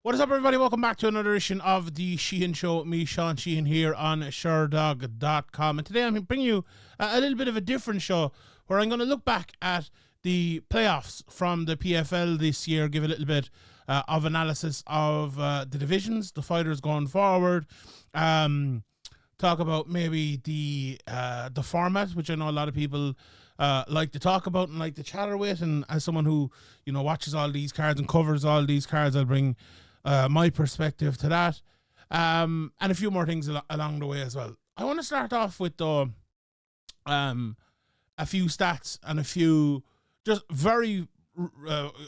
What is up, everybody? Welcome back to another edition of the Sheehan Show. Me, Sean Sheehan, here on Sherdog.com. And today I'm bringing you a little bit of a different show where I'm going to look back at the playoffs from the PFL this year, give a little bit of analysis of the divisions, the fighters going forward, talk about maybe the format, which I know a lot of people like to talk about and like to chatter with. And as someone who, watches all these cards and covers all these cards, I'll bring my perspective to that, and a few more things along the way as well. I want to start off with a few stats and a few just very,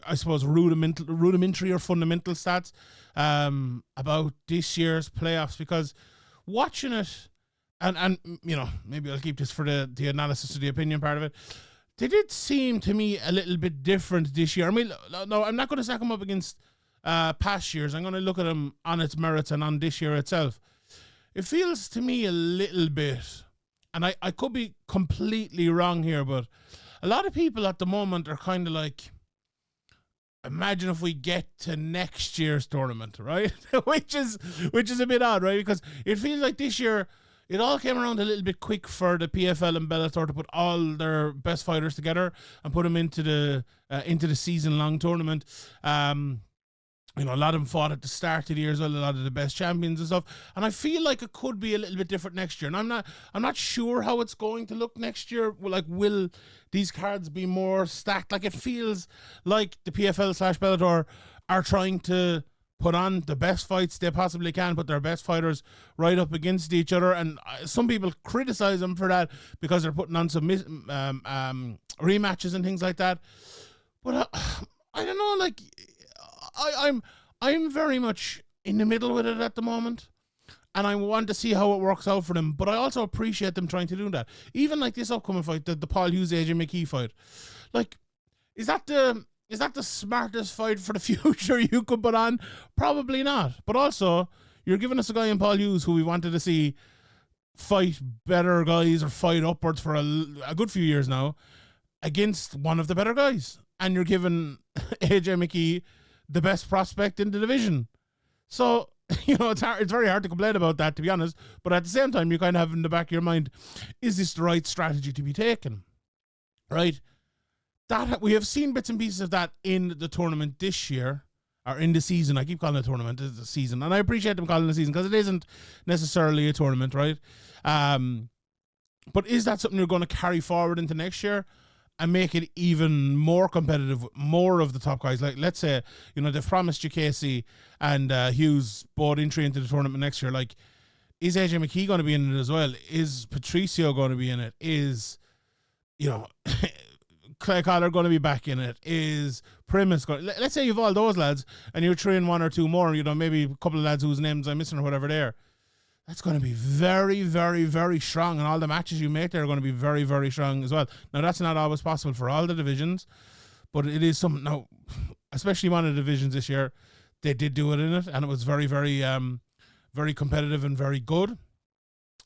I suppose, rudimentary or fundamental stats about this year's playoffs, because watching it, and maybe I'll keep this for the analysis of the opinion part of it. They did seem to me a little bit different this year. I mean, no, I'm not going to stack them up against past years. I'm going to look at them on its merits and on this year itself. It feels to me a little bit, and I could be completely wrong here, but a lot of people at the moment are kind of like, imagine if we get to next year's tournament, right? which is a bit odd, right? Because it feels like this year it all came around a little bit quick for the PFL and Bellator to put all their best fighters together and put them into the season-long tournament. A lot of them fought at the start of the year as well, a lot of the best champions and stuff. And I feel like it could be a little bit different next year. And I'm not sure how it's going to look next year. Like, will these cards be more stacked? Like, it feels like the PFL/Bellator are trying to put on the best fights they possibly can, put their best fighters right up against each other. And some people criticize them for that because they're putting on some rematches and things like that. But I don't know, like, I'm very much in the middle with it at the moment, and I want to see how it works out for them. But I also appreciate them trying to do that. Even like this upcoming fight, the Paul Hughes AJ McKee fight. Like, is that the smartest fight for the future you could put on? Probably not. But also, you're giving us a guy in Paul Hughes who we wanted to see fight better guys or fight upwards for a good few years now against one of the better guys, and you're giving AJ McKee the best prospect in the division. So, it's very hard to complain about that, to be honest. But at the same time, you kind of have in the back of your mind, is this the right strategy to be taken? Right? That we have seen bits and pieces of that in the tournament this year, or in the season. I keep calling it a tournament, it's a season. And I appreciate them calling it a season because it isn't necessarily a tournament, right? But is that something you're going to carry forward into next year and make it even more competitive with more of the top guys? Like, let's say, they've promised you Casey and Hughes both entry into the tournament next year. Like, is AJ McKee going to be in it as well? Is Patricio going to be in it? Is, Clay Collar going to be back in it? Is Primus going? Let's say you've all those lads and you're throwing one or two more, maybe a couple of lads whose names I'm missing or whatever there. That's going to be very, very, very strong. And all the matches you make there are going to be very, very strong as well. Now, that's not always possible for all the divisions, but it is something. Now, especially one of the divisions this year, they did do it in it, and it was very, very, very competitive and very good.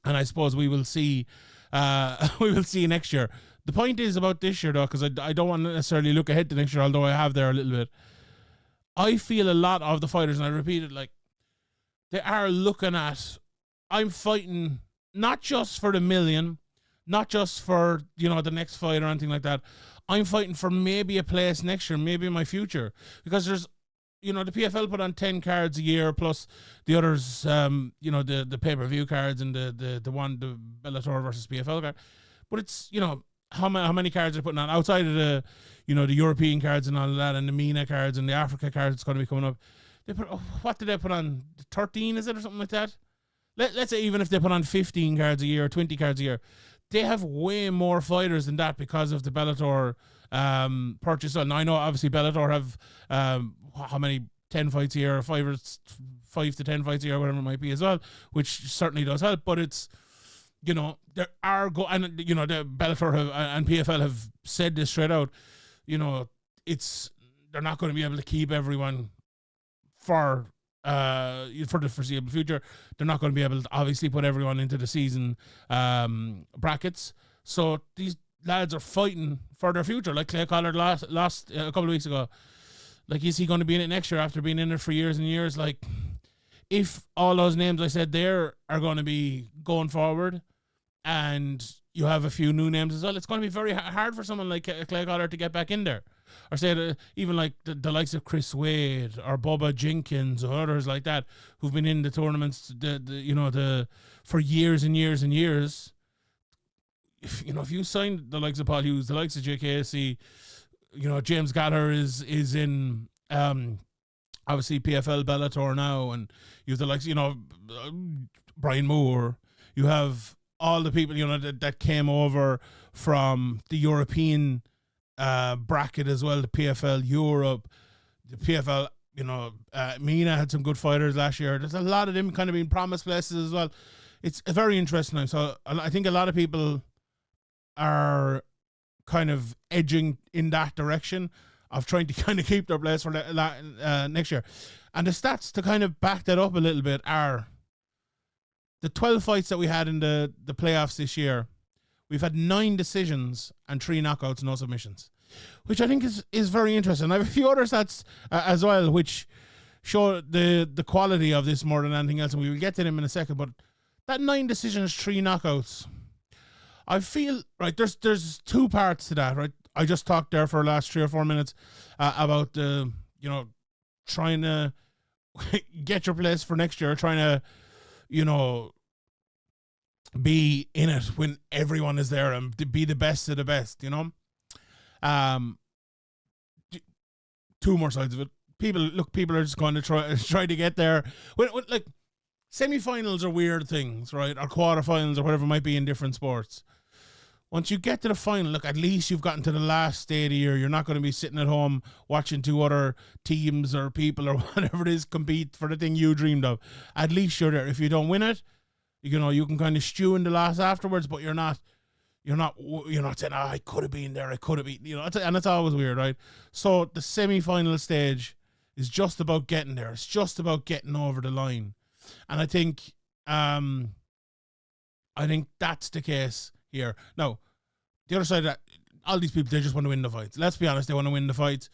And I suppose we will see next year. The point is about this year, though, because I don't want to necessarily look ahead to next year, although I have there a little bit. I feel a lot of the fighters, and I repeat it, like, they are looking at, I'm fighting not just for the million, not just for, the next fight or anything like that. I'm fighting for maybe a place next year, maybe my future. Because there's, the PFL put on 10 cards a year, plus the others, the pay-per-view cards and the Bellator versus PFL card. But it's, how many cards they're putting on outside of the, the European cards and all of that, and the MENA cards and the Africa cards that's going to be coming up. What did they put on? 13, is it, or something like that? Let's say even if they put on 15 cards a year or 20 cards a year, they have way more fighters than that because of the Bellator purchase. And I know obviously Bellator have how many 10 fights a year, or 5 to 10 fights a year, whatever it might be as well, which certainly does help. But it's, there are the Bellator and PFL have said this straight out. They're not going to be able to keep everyone for the foreseeable future. They're not going to be able to obviously put everyone into the season brackets. So these lads are fighting for their future. Like Clay Collard lost a couple of weeks ago. Like, is he going to be in it next year after being in it for years and years? Like, if all those names I said there are going to be going forward, and you have a few new names as well, it's going to be very hard for someone like Clay Collard to get back in there. Or say even like the likes of Chris Wade or Bubba Jenkins or others like that who've been in the tournaments for years and years and years. If you sign the likes of Paul Hughes, the likes of JKC, James Gallagher is in obviously PFL Bellator now, and you have the likes, Brian Moore. You have all the people that came over from the European bracket as well, the PFL Europe, the PFL. Mina had some good fighters last year. There's a lot of them kind of being promised places as well. It's a very interesting time. So I think a lot of people are kind of edging in that direction of trying to kind of keep their place for next year. And the stats to kind of back that up a little bit are the 12 fights that we had in the playoffs this year. We've had 9 decisions and 3 knockouts, no submissions, which I think is very interesting. I have a few other stats as well, which show the quality of this more than anything else, and we will get to them in a second. But that 9 decisions, 3 knockouts, I feel, right, there's 2 parts to that, right? I just talked there for the last 3 or 4 minutes about trying to get your place for next year, trying to, be in it when everyone is there and to be the best of the best, 2 more sides of it. People are just going to try to get there. Like, semi-finals are weird things, right? Or quarterfinals or whatever it might be in different sports. Once you get to the final, look, at least you've gotten to the last day of the year. You're not going to be sitting at home watching 2 other teams or people or whatever it is compete for the thing you dreamed of. At least you're there. If you don't win it, you can kind of stew in the loss afterwards, but you're not saying, I could have been there, I could have been, and it's always weird, right? So the semi-final stage is just about getting there. It's just about getting over the line. And I think that's the case here. Now, the other side of that, all these people, they just want to win the fights. Let's be honest, they want to win the fights.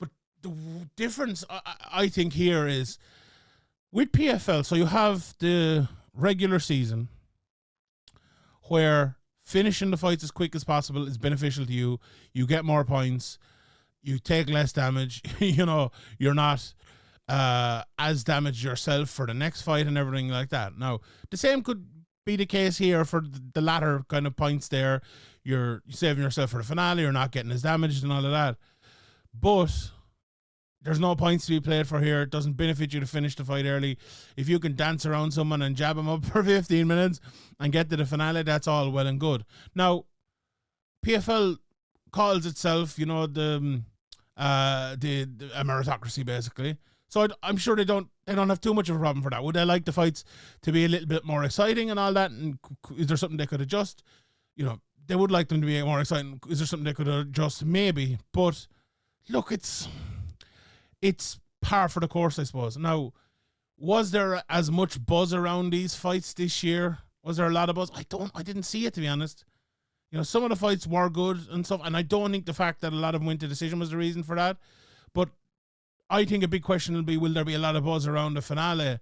But the difference, I think, here is with PFL, so you have the regular season where finishing the fights as quick as possible is beneficial to you. You get more points. You take less damage. You're not as damaged yourself for the next fight and everything like that. Now, the same could be the case here for the latter kind of points there. You're saving yourself for the finale. You're not getting as damaged and all of that. But there's no points to be played for here. It doesn't benefit you to finish the fight early. If you can dance around someone and jab them up for 15 minutes and get to the finale, that's all well and good. Now, PFL calls itself, the meritocracy, basically. So I'm sure they don't have too much of a problem for that. Would they like the fights to be a little bit more exciting and all that? And is there something they could adjust? They would like them to be more exciting. Is there something they could adjust? Maybe. But look, it's par for the course, I suppose. Now, was there as much buzz around these fights this year? Was there a lot of buzz? I didn't see it, to be honest. Some of the fights were good and stuff, and I don't think the fact that a lot of them went to decision was the reason for that. But I think a big question will be, will there be a lot of buzz around the finale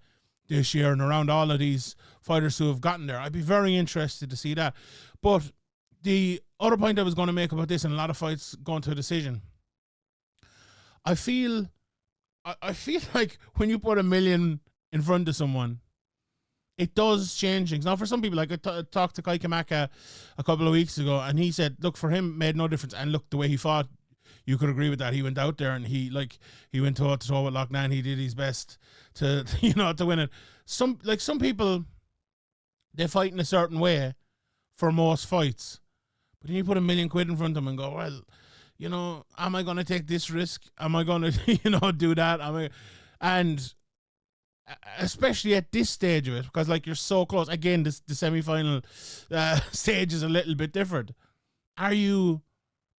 this year and around all of these fighters who have gotten there? I'd be very interested to see that. But the other point I was going to make about this, and a lot of fights going to a decision, I feel like when you put $1 million in front of someone, it does change things. Now, for some people, like I talked to Kai Kamaka a couple of weeks ago, and he said, look, for him, made no difference. And look, the way he fought, you could agree with that. He went out there and he went toe to toe with Loughnane. He did his best to to win it. Some people, they fight in a certain way for most fights, but then you put $1 million in front of them and go, well, am I going to take this risk? Am I going to, do that? And especially at this stage of it, because like you're so close. Again, the semi-final stage is a little bit different. Are you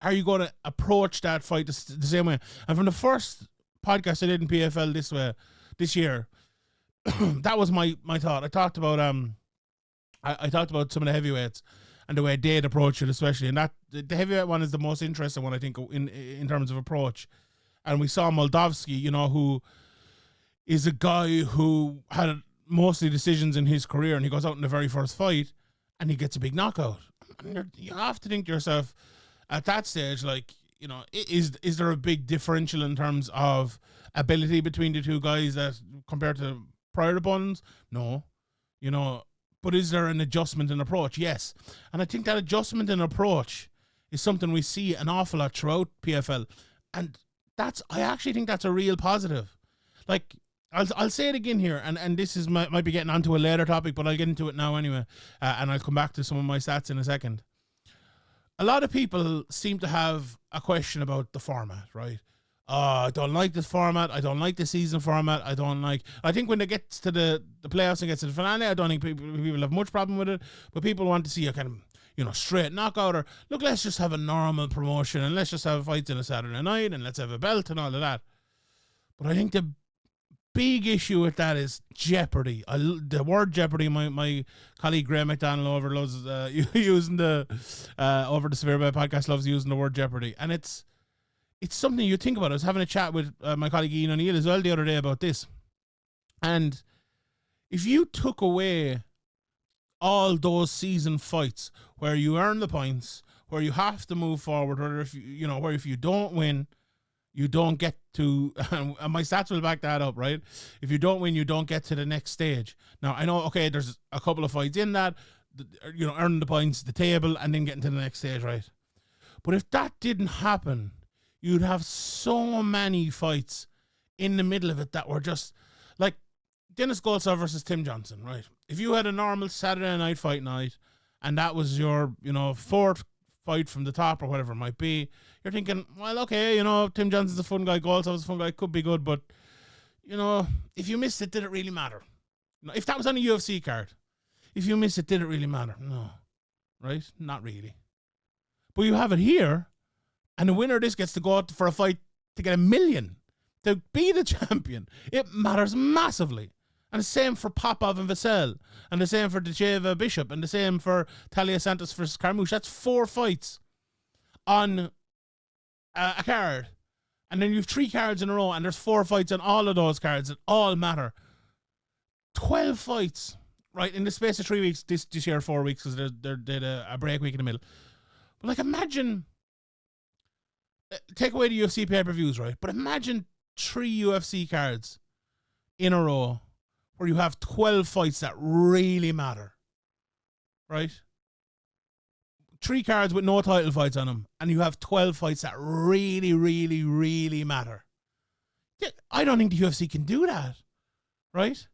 going to approach that fight the same way? And from the first podcast I did in PFL this year, that was my thought. I talked about I talked about some of the heavyweights and the way they'd approach it, especially, and that the heavyweight one is the most interesting one, I think, in terms of approach. And we saw Moldavsky, who is a guy who had mostly decisions in his career, and he goes out in the very first fight and he gets a big knockout. And you have to think to yourself at that stage, like, is there a big differential in terms of ability between the two guys that compared to prior opponents? No. But is there an adjustment in approach? Yes. And I think that adjustment in approach is something we see an awful lot throughout PFL. And I actually think that's a real positive. Like, I'll say it again here, and this is might be getting onto a later topic, but I'll get into it now anyway, and I'll come back to some of my stats in a second. A lot of people seem to have a question about the format, right? I don't like this format. I don't like the season format. I think when it gets to the playoffs and gets to the finale, I don't think people have much problem with it, but people want to see a kind of, straight knockout, or look, let's just have a normal promotion and let's just have fights on a Saturday night and let's have a belt and all of that. But I think the big issue with that is jeopardy. The word jeopardy, my colleague Graham McDonald loves using the over the Severe Bay podcast loves using the word jeopardy, and it's something you think about. I was having a chat with my colleague Ian O'Neill as well the other day about this, and if you took away all those season fights where you earn the points, where you have to move forward, or if you don't win, you don't get to, and my stats will back that up, right? If you don't win, you don't get to the next stage. Now, I know, okay, there's a couple of fights in that, earning the points, the table, and then getting to the next stage, right? But if that didn't happen, you'd have so many fights in the middle of it that were just, like, Dennis Goldsall versus Tim Johnson, right? If you had a normal Saturday night fight night, and that was your, fourth fight from the top or whatever it might be, you're thinking, well, okay, Tim Johnson's a fun guy, Goldsall's a fun guy, could be good, but, if you missed it, did it really matter? If that was on a UFC card, if you missed it, did it really matter? No, right? Not really. But you have it here, and the winner of this gets to go out for a fight to get $1 million, to be the champion. It matters massively. And the same for Popov and Vassell, and the same for Dejeva Bishop, and the same for Talia Santos versus Carmouche. That's 4 fights on a card. And then you have 3 cards in a row, and there's 4 fights on all of those cards that all matter. 12 fights, right, in the space of 3 weeks, this year 4 weeks, because they did a break week in the middle. But, like, imagine, take away the UFC pay-per-views, right? But imagine 3 UFC cards in a row where you have 12 fights that really matter, right? 3 cards with no title fights on them, and you have 12 fights that really, really, really matter. I don't think the UFC can do that, right?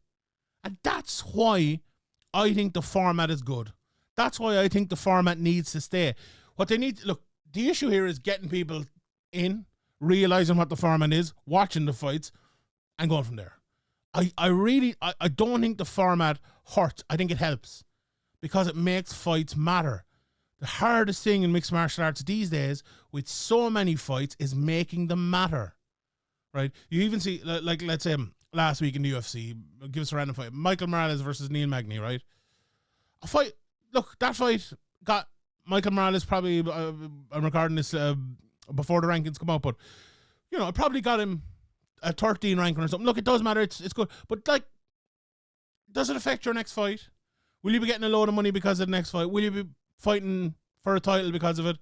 And that's why I think the format is good. That's why I think the format needs to stay. What they need, look, the issue here is getting people in, realizing what the format is, watching the fights, and going from there. I don't think the format hurts. I think it helps because it makes fights matter. The hardest thing in mixed martial arts these days with so many fights is making them matter, right? You even see, like, let's say last week in the UFC, give us a random fight, Michael Morales versus Neil Magny, right? A fight, look, that fight got Michael Morales probably, I'm recording this before the rankings come out, but, it probably got him a 13 ranking or something. Look, it does matter. It's good. But, like, does it affect your next fight? Will you be getting a load of money because of the next fight? Will you be fighting for a title because of it?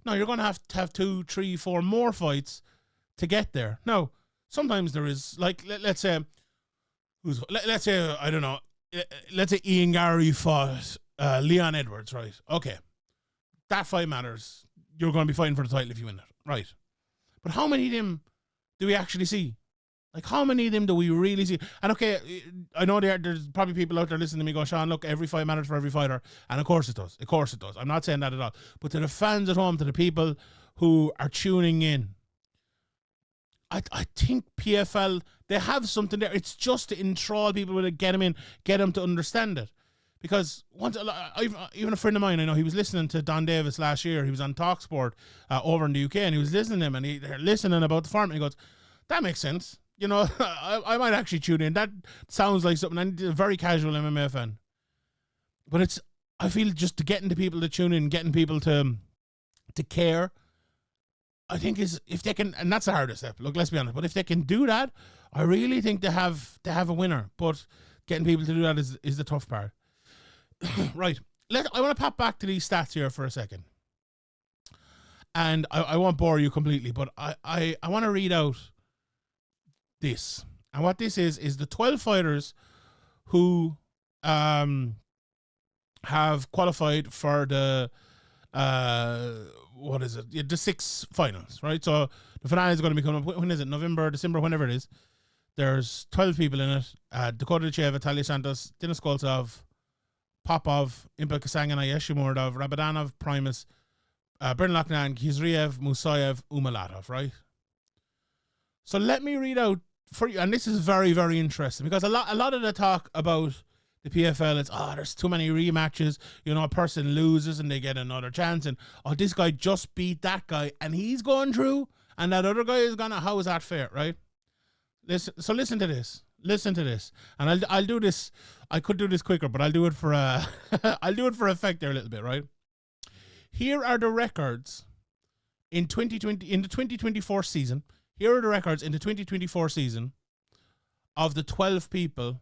No, you're going to have 2, 3, 4 more fights to get there. Now, sometimes there is, like, let's say, I don't know, let's say Ian Gary fought Leon Edwards, right? Okay. That fight matters. You're going to be fighting for the title if you win it, right? But how many of them do we actually see? Like, how many of them do we really see? And okay, I know there's probably people out there listening to me go, Sean, look, every fight matters for every fighter. And of course it does. Of course it does. I'm not saying that at all. But to the fans at home, to the people who are tuning in, I think PFL, they have something there. It's just to enthrall people with it, get them in, get them to understand it. Because even a friend of mine, I know, he was listening to Don Davis last year. He was on TalkSport over in the UK, and he was listening to him, and they're listening about the format. And he goes, that makes sense. I might actually tune in. That sounds like something. I'm a very casual MMA fan. But I feel just to getting the people to tune in, getting people to care, I think is if they can, and that's the hardest step. Look, let's be honest. But if they can do that, I really think they have a winner. But getting people to do that is the tough part. Right. I want to pop back to these stats here for a second. And I won't bore you completely, but I want to read out this. And what this is the 12 fighters who have qualified for the what is it? Yeah, the 6 finals, right? So the finale is going to be coming up. When is it? November, December, whenever it is. There's 12 people in it. Dakota Dacheva, Talia Santos, Denis Goltsov, Popov, Impa Kasanganay, Yeshimurdov, Rabadanov, Primus, Brendan Loughnane, Khizriev, Musayev, Umalatov, right? So let me read out for you, and this is very, very interesting because a lot of the talk about the PFL is, there's too many rematches, a person loses and they get another chance, and this guy just beat that guy and he's going through and that other guy is gonna, how is that fair, right? Listen to this, and I'll do this. I could do this quicker, but I'll do it for I'll do it for effect there a little bit, right? Here are the records in the 2024 season. Here are the records in the 2024 season of the 12 people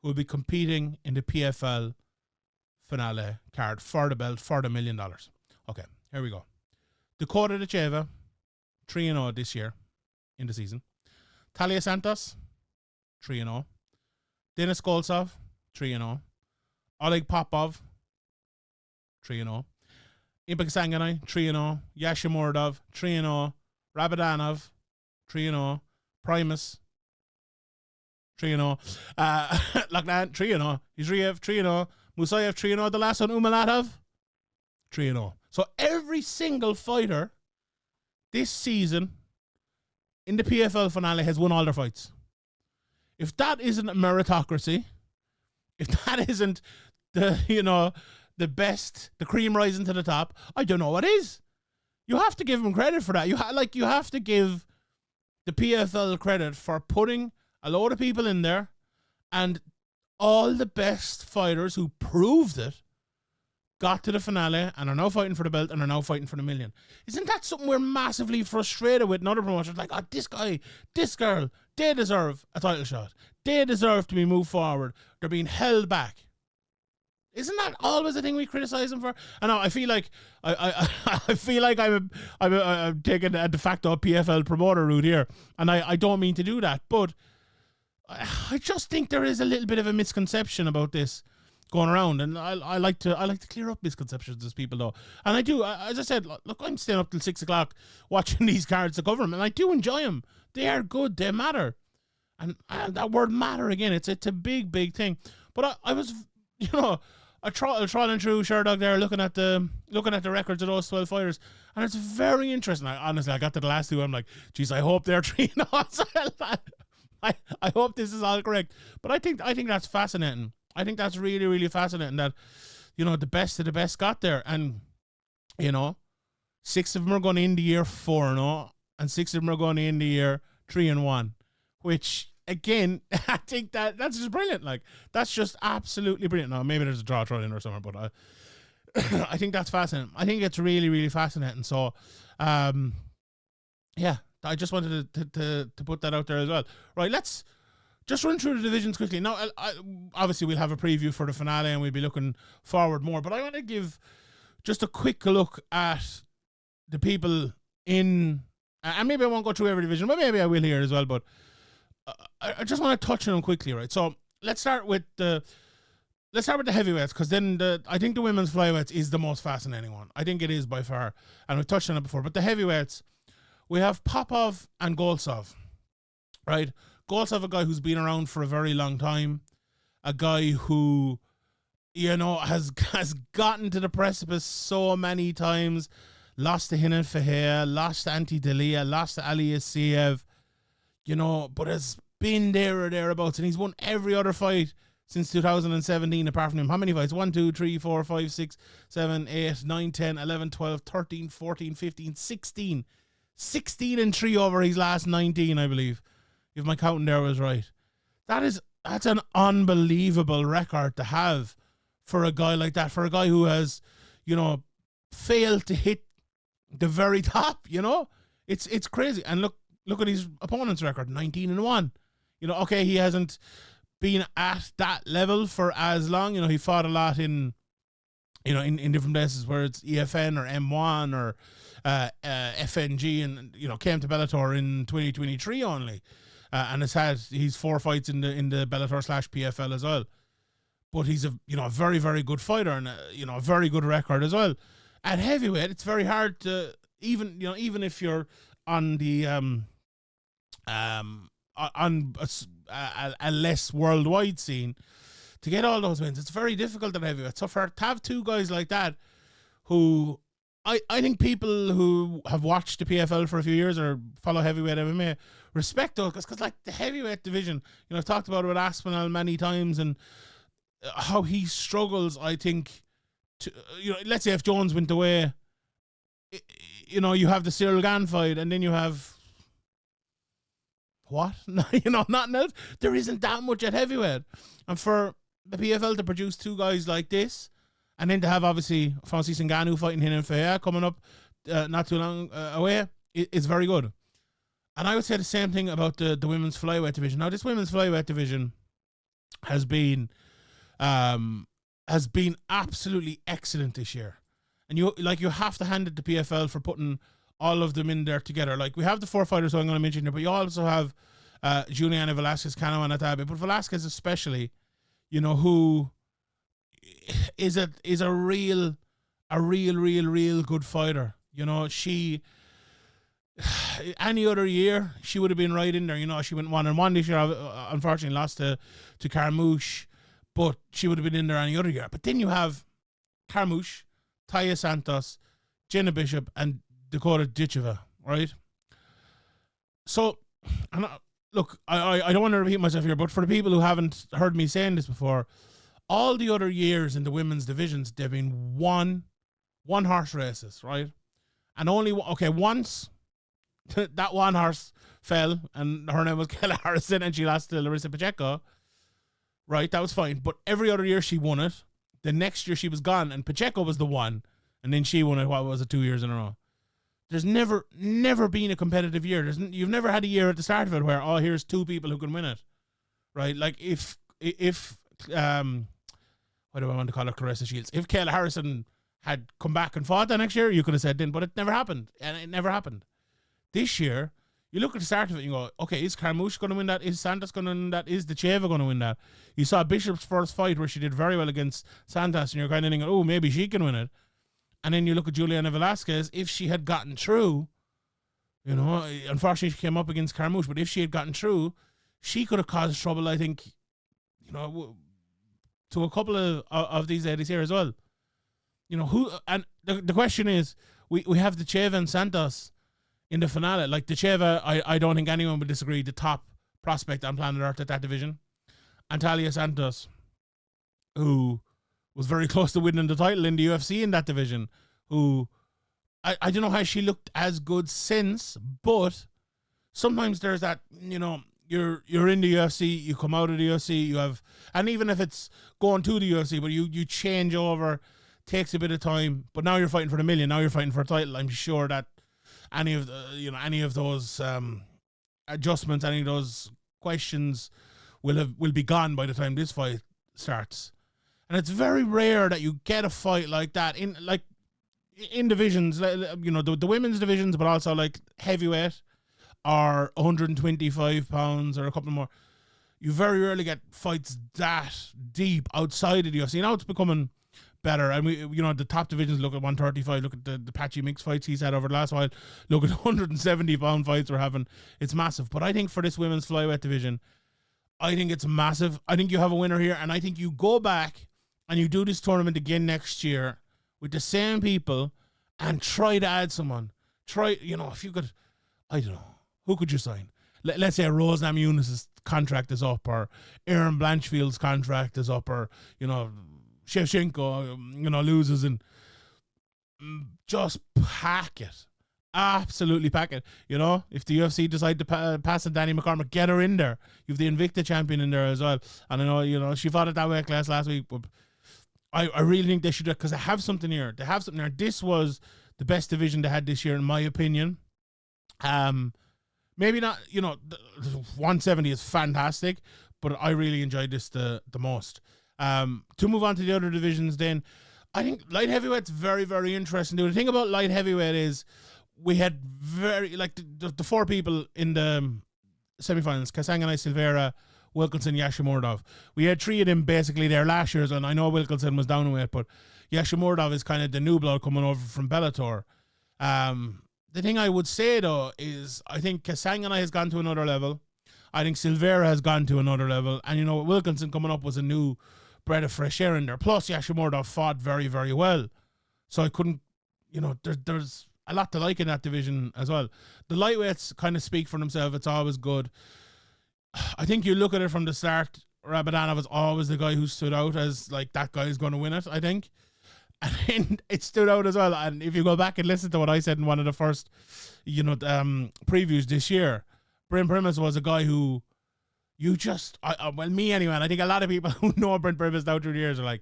who will be competing in the PFL finale card for the belt for the $1 million. Okay, here we go. Dakota Dacheva, 3-0 this year in the season. Talia Santos, 3-0. Denis Goltsov, 3-0. Oleg Popov, 3-0. Impa Kasanganay, 3-0. Yashimurdov, 3-0. Rabadanov, 3-0. Primus, 3-0. Loughnane, 3-0. Khizriev, 3-0. Musayev, 3-0. The last one, Umalatov, 3-0. So every single fighter this season in the PFL finale has won all their fights. If that isn't a meritocracy, if that isn't the best, the cream rising to the top, I don't know what is. You have to give them credit for that. You have to give the PFL credit for putting a load of people in there, and all the best fighters who proved it got to the finale and are now fighting for the belt and are now fighting for the $1 million. Isn't that something we're massively frustrated with in other promotions? Like, this guy, this girl, they deserve a title shot. They deserve to be moved forward. They're being held back. Isn't that always the thing we criticize them for? I know. I feel like I feel like I'm taking a de facto PFL promoter route here, and I don't mean to do that, but I just think there is a little bit of a misconception about this going around, and I like to clear up misconceptions as people though, and I do. As I said, look, I'm staying up till 6 o'clock watching these cards to cover them, and I do enjoy them. They are good. They matter, and that word matter again. It's a big thing. But I was, trawling through Sherdog there, looking at the records of those 12 fighters, and it's very interesting. Honestly, I got to the last two. I'm like, geez, I hope they're 3-0. I hope this is all correct. But I think that's fascinating. I think that's really, really fascinating that, the best of the best got there. And, 6 of them are going to end the year 4-0, and 6 of them are going to end the year 3-1, which, again, I think that's just brilliant. Like, that's just absolutely brilliant. Now, maybe there's a draw thrown in or something, but I think that's fascinating. I think it's really, really fascinating. So, yeah, I just wanted to put that out there as well. Right, let's just run through the divisions quickly. Now, obviously, we'll have a preview for the finale and we'll be looking forward more, but I want to give just a quick look at the people in, and maybe I won't go through every division, but maybe I will here as well, but I just want to touch on them quickly, right? So let's start with the heavyweights, because then I think the women's flyweights is the most fascinating one. I think it is by far, and we've touched on it before. But the heavyweights, we have Popov and Goltsov, right? Goltsov, a guy who's been around for a very long time, a guy who, has gotten to the precipice so many times, lost to Hinan Fahea, lost to Antti Delia, lost to Ali Assiev, but has been there or thereabouts, and he's won every other fight since 2017 apart from him. How many fights? 1, 2, 3, 4, 5, 6, 7, 8, 9, 10, 11, 12, 13, 14, 15, 16. 16-3 over his last 19, I believe, if my counting there was right. That's an unbelievable record to have for a guy like that, for a guy who has, failed to hit the very top, you know? It's crazy. And look at his opponent's record, 19-1. You know, okay, he hasn't been at that level for as long. You know, he fought a lot in different places where it's EFN or M1 or FNG, and, you know, came to Bellator in 2023 only. And he's 4 fights in the Bellator / PFL as well. But he's a very, very good fighter and a very good record as well. At heavyweight, it's very hard to even if you're on the on a less worldwide scene, to get all those wins. It's very difficult at heavyweight. So to have two guys like that, who I think people who have watched the PFL for a few years or follow heavyweight MMA respect those, because like the heavyweight division, you know, I've talked about it with Aspinall many times, and how he struggles, I think, to, you know, let's say if Jones went away, you know, you have the Cyril Gane fight, and then you have what? You know, nothing else. There isn't that much at heavyweight. And for the PFL to produce two guys like this, and then to have obviously Francis Ngannou fighting Renan Ferreira coming up not too long away, it's very good. And I would say the same thing about the women's flyweight division. Now, this women's flyweight division has been absolutely excellent this year. And you have to hand it to PFL for putting all of them in there together. Like, we have the 4 fighters who I'm going to mention here, but you also have Juliana Velasquez, Cano, and Atabe. But Velasquez especially, you know, who is a real good fighter. You know, she, any other year, she would have been right in there. You know, she went 1-1 this year. Unfortunately, lost to Carmouche, but she would have been in there any other year. But then you have Carmouche, Taya Santos, Jenna Bishop, and Dakota Ditcheva, right? So, and look, I don't want to repeat myself here, but for the people who haven't heard me saying this before, all the other years in the women's divisions, they've been one horse races, right? And only, once that one horse fell, and her name was Kayla Harrison, and she lost to Larissa Pacheco, right? That was fine. But every other year she won it. The next year she was gone, and Pacheco was the one, and then she won it, 2 years in a row. There's never been a competitive year. You've never had a year at the start of it where, here's 2 people who can win it, right? Like if what do I want to call her, Clarissa Shields? If Kayla Harrison had come back and fought the next year, you could have said then, but it never happened, and it never happened. This year, you look at the start of it and you go, okay, is Carmouche going to win that? Is Santos going to win that? Is Ditcheva going to win that? You saw Bishop's first fight where she did very well against Santos, and you're kind of thinking, oh, maybe she can win it. And then you look at Juliana Velasquez. If she had gotten through, you know, unfortunately she came up against Carmouche, but if she had gotten through, she could have caused trouble, I think, you know, to a couple of these ladies here as well. You know, who, and the question is, we have Ditcheva and Santos in the finale. Like, Ditcheva, I don't think anyone would disagree, the top prospect on planet Earth at that division. And Talia Santos, who was very close to winning the title in the UFC in that division, who I don't know how she looked as good since, but sometimes there's that, you know, you're in the UFC, you come out of the UFC, you have, and even if it's going to the UFC, but you change over, takes a bit of time, but now you're fighting for the million, now you're fighting for a title. I'm sure that any of those adjustments, any of those questions will be gone by the time this fight starts. And it's very rare that you get a fight like that in divisions, you know, the women's divisions, but also like heavyweight or 125 pounds or a couple more. You very rarely get fights that deep outside of the UFC. Now it's becoming better, and the top divisions, look at 135, look at the Patchy Mix fights he's had over the last while, look at 170 pound fights we're having. It's massive. But I think for this women's flyweight division, I think it's massive. I think you have a winner here, and I think you go back and you do this tournament again next year with the same people and try to add someone. Try, you know, if you could, I don't know, who could you sign? Let's say Rose Namajunas' contract is up, or Aaron Blanchfield's contract is up, or, you know, Shevchenko, you know, loses, and just pack it. Absolutely pack it. You know, if the UFC decide to pass it Danny McCormick, get her in there. You have the Invicta champion in there as well. And I know, you know, she fought at that weight class last week, but I really think they should do it, because they have something here. This was the best division they had this year, in my opinion. Maybe not, the 170 is fantastic, but I really enjoyed this the most. To move on to the other divisions then, I think light heavyweight's very, very interesting. The thing about light heavyweight is we had the four people in the semifinals, Kasanganay, Silveira, Wilkinson, Yashimurdov. We had three of them basically there last year, and I know Wilkinson was down a weight, but Yashimurdov is kind of the new blood coming over from Bellator. The thing I would say, though, is I think Kasanganay has gone to another level. I think Silveira has gone to another level. And, Wilkinson coming up was a new breath of fresh air in there. Plus, Yashimurdov fought very, very well. So I couldn't, there's a lot to like in that division as well. The lightweights kind of speak for themselves. It's always good. I think you look at it from the start, Rabadanov is always the guy who stood out as, like, that guy is going to win it, I think. And it stood out as well. And if you go back and listen to what I said in one of the first, previews this year, Brent Primus was a guy who me anyway, and I think a lot of people who know Brent Primus now through the years are like,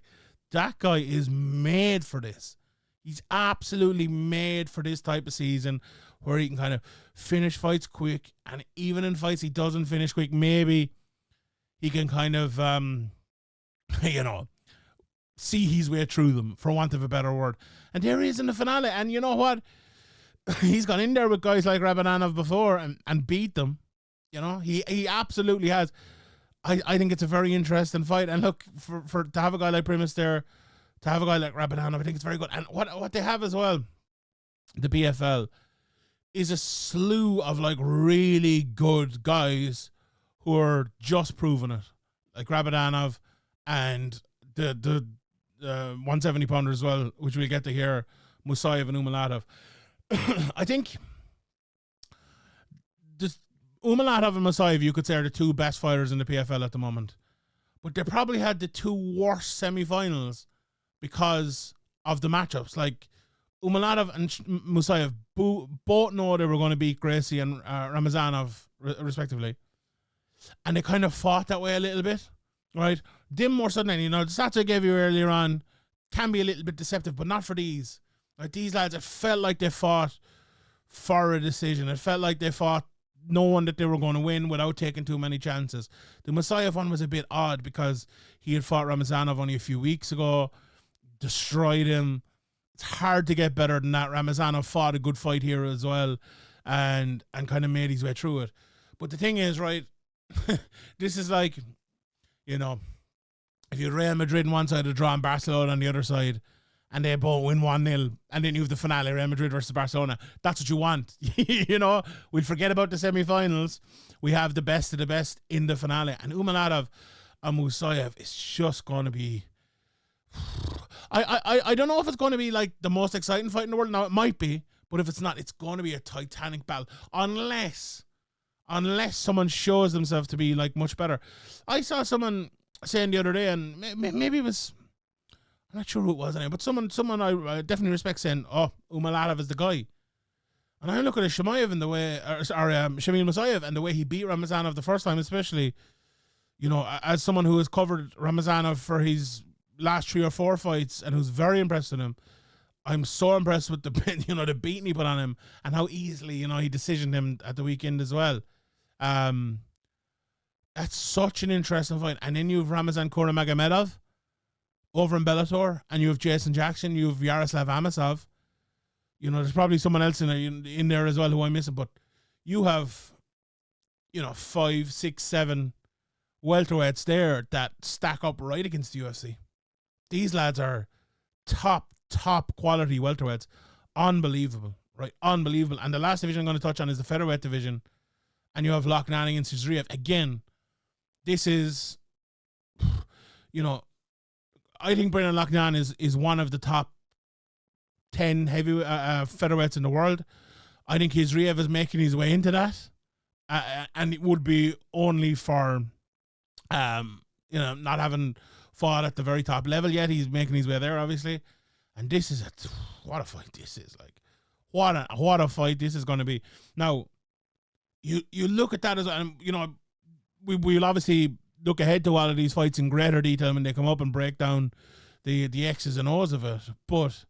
that guy is made for this. He's absolutely made for this type of season where he can kind of finish fights quick. And even in fights he doesn't finish quick, maybe he can kind of, see his way through them, for want of a better word. And there he is in the finale. And you know what? He's gone in there with guys like Rabadanov before and beat them. He absolutely has. I think it's a very interesting fight. And look, for to have a guy like Primus there, to have a guy like Rabadanov, I think it's very good. And what they have as well, the PFL, is a slew of like really good guys who are just proving it. Like Rabadanov and the 170 pounder as well, which we'll get to hear, Musayev and Umalatov. I think just Umalatov and Musayev, you could say, are the two best fighters in the PFL at the moment. But they probably had the two worst semi-finals because of the matchups. Like, Umalatov and Musayev both know they were going to beat Gracie and Ramazanov, respectively. And they kind of fought that way a little bit. Right, Dim more so than, the stats I gave you earlier on can be a little bit deceptive, but not for these. Like, these lads, it felt like they fought for a decision. It felt like they fought knowing that they were going to win without taking too many chances. The Musayev one was a bit odd because he had fought Ramazanov only a few weeks ago, destroyed him. It's hard to get better than that. Ramazanov fought a good fight here as well and kind of made his way through it. But the thing is, right, this is like, if you had Real Madrid on one side, a draw, and Barcelona on the other side, and they both win 1-0, and then you have the finale, Real Madrid versus Barcelona. That's what you want. We'll forget about the semi-finals. We have the best of the best in the finale. And Umalatov and Musayev is just going to be... I don't know if it's going to be like the most exciting fight in the world. Now, it might be, but if it's not, it's going to be a titanic battle. Unless someone shows themselves to be like much better. I saw someone saying the other day, and maybe it was, I'm not sure who it was anyway, but someone I definitely respect saying, "Oh, Umalatov is the guy." And I look at Shamayev and the way, Shamil Musayev and the way he beat Ramazanov the first time, especially, as someone who has covered Ramazanov for his last 3 or 4 fights and who's very impressed with him. I'm so impressed with the the beating he put on him and how easily he decisioned him at the weekend as well. That's such an interesting fight. And then you have Ramazan Kuramagomedov over in Bellator, and you have Jason Jackson, you have Yaroslav Amosov. There's probably someone else in there as well who I'm missing, but you have 5, 6, 7 welterweights there that stack up right against the UFC. These lads are top quality welterweights. Unbelievable, right? Unbelievable. And the last division I'm going to touch on is the featherweight division. And you have Loughnane against Zuriev. Again, this is, I think Brendan Loughnane is one of the top 10 heavy featherweights in the world. I think Zuriev is making his way into that. And it would be only for, not having fought at the very top level yet. He's making his way there, obviously. And this is what a fight this is. Like, what a fight this is going to be. Now, you look at that as, and we'll obviously look ahead to all of these fights in greater detail when they come up and break down the X's and O's of it. But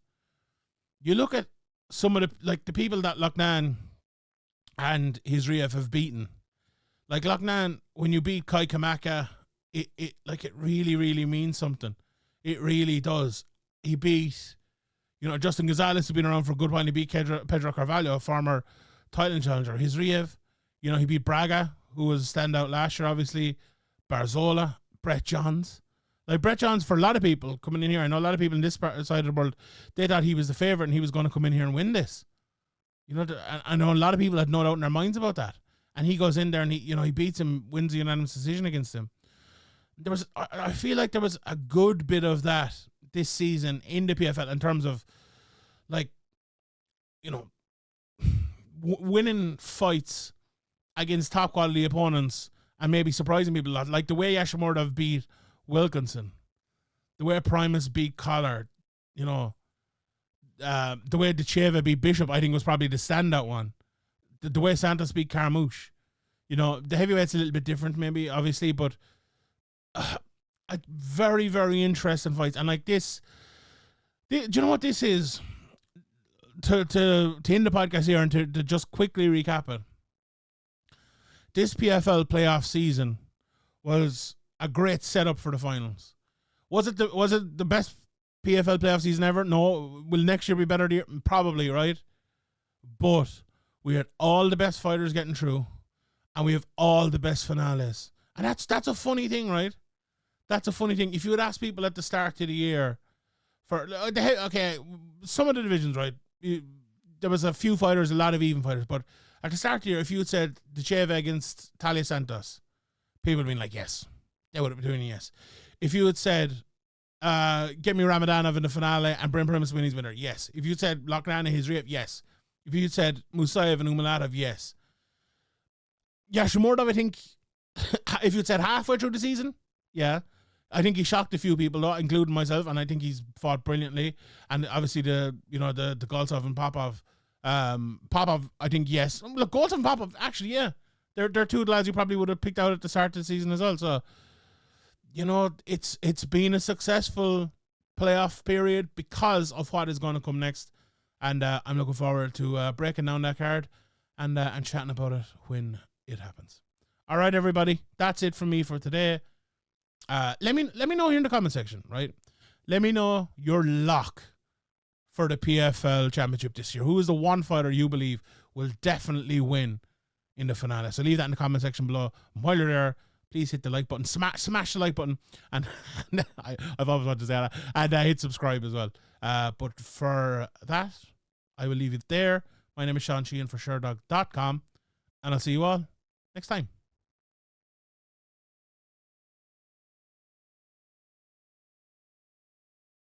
you look at some of the people that Loughnane and Hizriev have beaten. Like Loughnane, when you beat Kai Kamaka, it really, really means something. It really does. He beat, Justin Gonzalez, who's been around for a good while. He beat Pedro Carvalho, a former title challenger. Hizriev, he beat Braga, who was a standout last year, obviously. Barzola, Brett Johns. Like Brett Johns, for a lot of people coming in here, I know a lot of people in this side of the world, they thought he was the favourite and he was going to come in here and win this. I know a lot of people had no doubt in their minds about that. And he goes in there and he beats him, wins the unanimous decision against him. I feel like there was a good bit of that this season in the PFL in terms of, winning fights against top quality opponents and maybe surprising people a lot. Like the way Yashimurdov beat Wilkinson, the way Primus beat Collard, the way Decheva beat Bishop, I think was probably the standout one. The way Santos beat Carmouche. The heavyweight's a little bit different maybe, obviously, but very, very interesting fights. And like this, do you know what this is? To end the podcast here and to just quickly recap it. This PFL playoff season was a great setup for the finals. Was it the best PFL playoff season ever? No. Will next year be better? Probably, right? But we had all the best fighters getting through, and we have all the best finales. And that's a funny thing, right? That's a funny thing. If you would ask people at the start of the year, some of the divisions, right? There was a few fighters, a lot of even fighters, but at the start of the year, if you had said Decheva against Talia Santos, people would have been like, yes. They would have been doing yes. If you had said, get me Ramadanov in the finale and Brent Primus win his winner, yes. If you had said Loughnane and Hizriev, yes. If you had said Musayev and Umalatov, yes. Yashimurdov, I think, if you had said halfway through the season, yeah. I think he shocked a few people, though, including myself, and I think he's fought brilliantly. And obviously the Goltsov and Popov. Popov, I think, yes. Look, Goltsov and Popov, actually, yeah. They're two lads you probably would have picked out at the start of the season as well. So, it's been a successful playoff period because of what is going to come next. And I'm looking forward to breaking down that card and chatting about it when it happens. All right, everybody. That's it from me for today. Let me know here in the comment section, right? Let me know your lock for the PFL Championship this year. Who is the one fighter you believe will definitely win in the finale? So leave that in the comment section below. And while you're there, please hit the like button, smash the like button, and I've always wanted to say that, and hit subscribe as well. But for that, I will leave it there. My name is Sheehan for Sherdog.com, and I'll see you all next time.